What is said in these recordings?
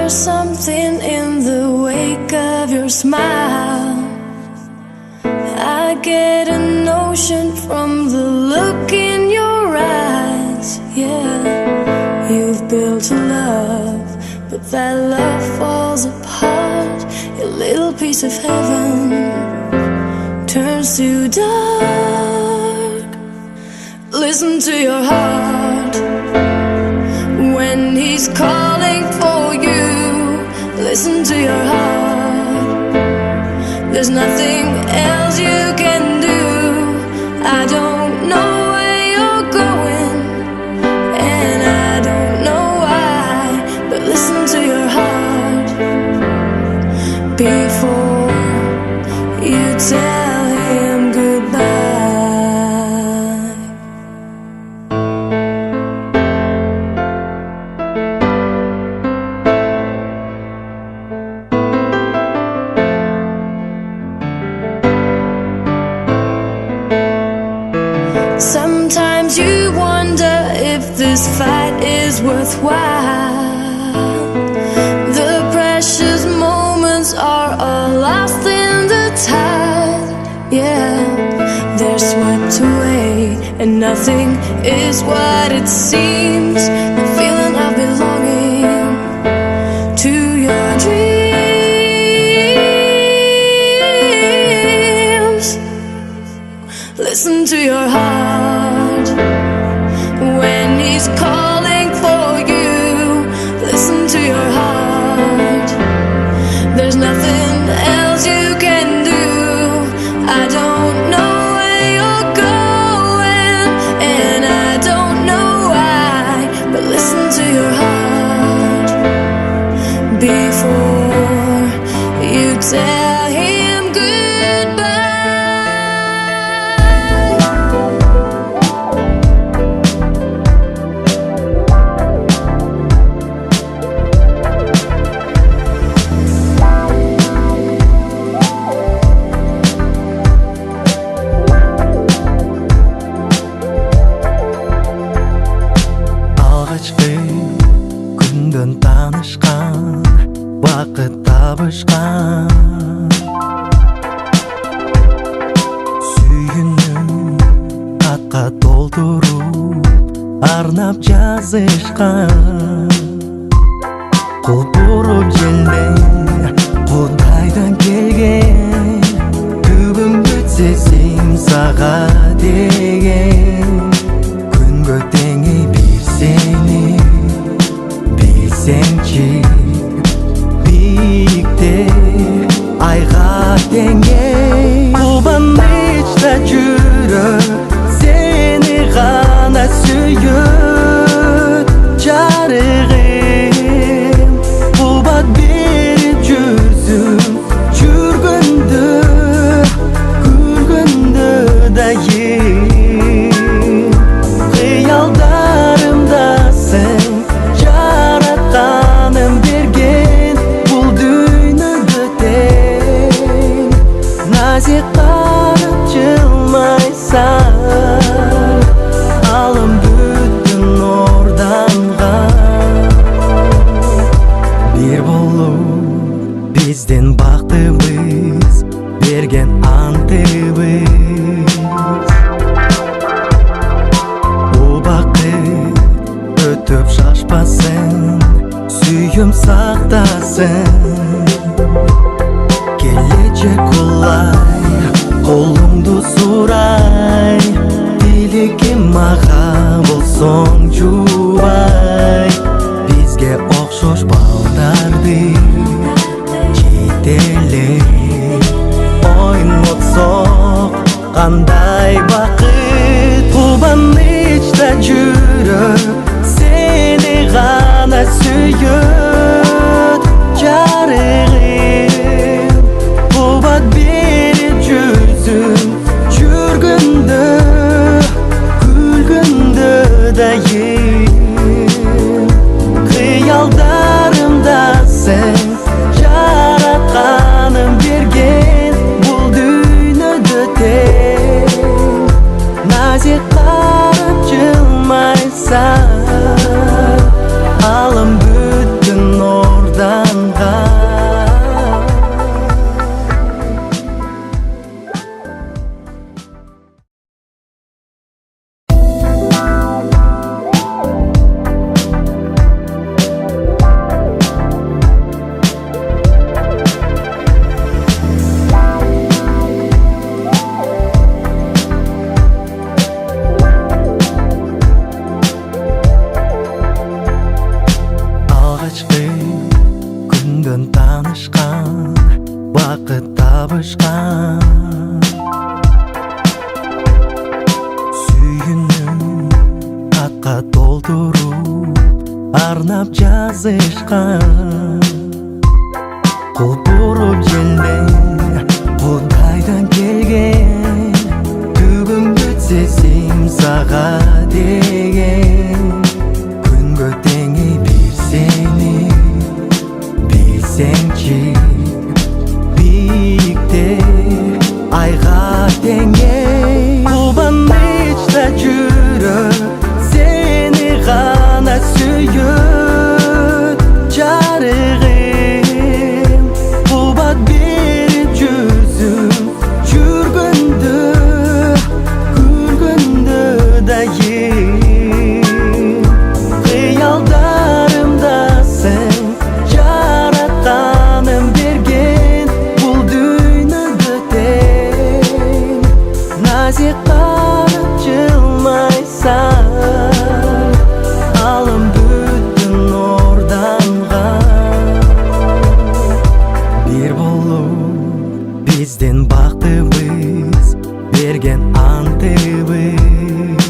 There's something in the wake of your smile. I get a notion from the look in your eyes. Yeah, you've built a love, but that love falls apart. Your little piece of heaven turns to dark. Listen to your heart when he's calling for you. Listen to your heart. There's nothing else you can do. I don't know where you're going, and I don't know why, but listen to your heart before you tell him goodbye. Sometimes you wonder if this fight is worthwhile. The precious moments are all lost in the tide. Yeah, they're swept away, and nothing is what it seems. The feeling of belonging to your dreams. Listen to your heart when he's calling for you. Listen to your heart. There's nothing else you can do. I don't know where you're going, and I don't know why, but listen to your heart before you tell him goodbye. Күндөн танышкан, вакыт табышкан, сүйүүнү катка толтуруп арнап жазышкан. Кулпуруп желден Кудайдан келген, бүгүнгү сезим сага деген. Күнгө теңей бир сени bilsençi, birlikte ayga dengey. Kubanmışta жүрөк seni gana süyüt jarıgım. Kubat berip жүрсүң жүргөндө, күлгөндө дайым. Кыялдарымдасың Жаратканым берген бул дүйнөгө тең. Назик карап жылмайсаң, алым бүттүн орданган. Бир болуп биздин бактыбыз, берген антыбыз. Өтүп шашпасын, сүйүм сактасын. Келечек улай, колуңду сурай. Тилигим мага болсоң жубай. Бизге окшош балдарды жетелеп ойнотсок кандай бакыт. Кубанычта жүрөк seni gana süyüt jarıgım. Kubat berip жүрсүң жүргөндө, күлгөндө дайым. Кыялдарымдасың жаратканым берген бул дүйнөдө тең. Назик карап жылмайсаң, табышкан сүйүүнү катка толтуруп арнап жазышкан кулпуруп желден кудайдан келген түгүм бүтсө симсага деген күнгө теңей бир сени билсеңчи биикте айга теңей кубанычта жүрөк сени гана сүйөт жарыгым кубат берип жүзүм жүргөндө күлгөндө дайым кыялдарымда сен жаратканым берген бул дүйнөдө тең назик карап жылмайсаң алым бүттүн орданган бир болуп биздин бактыбыз берген антыбыз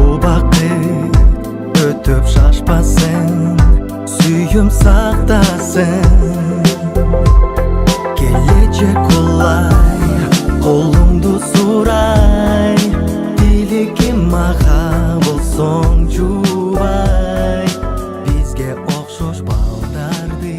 убакыт өтүп шашпасын сүйүм сактасын келечек улай колуңду сурай тилигим мага болсоң жубай бизге окшош балдарды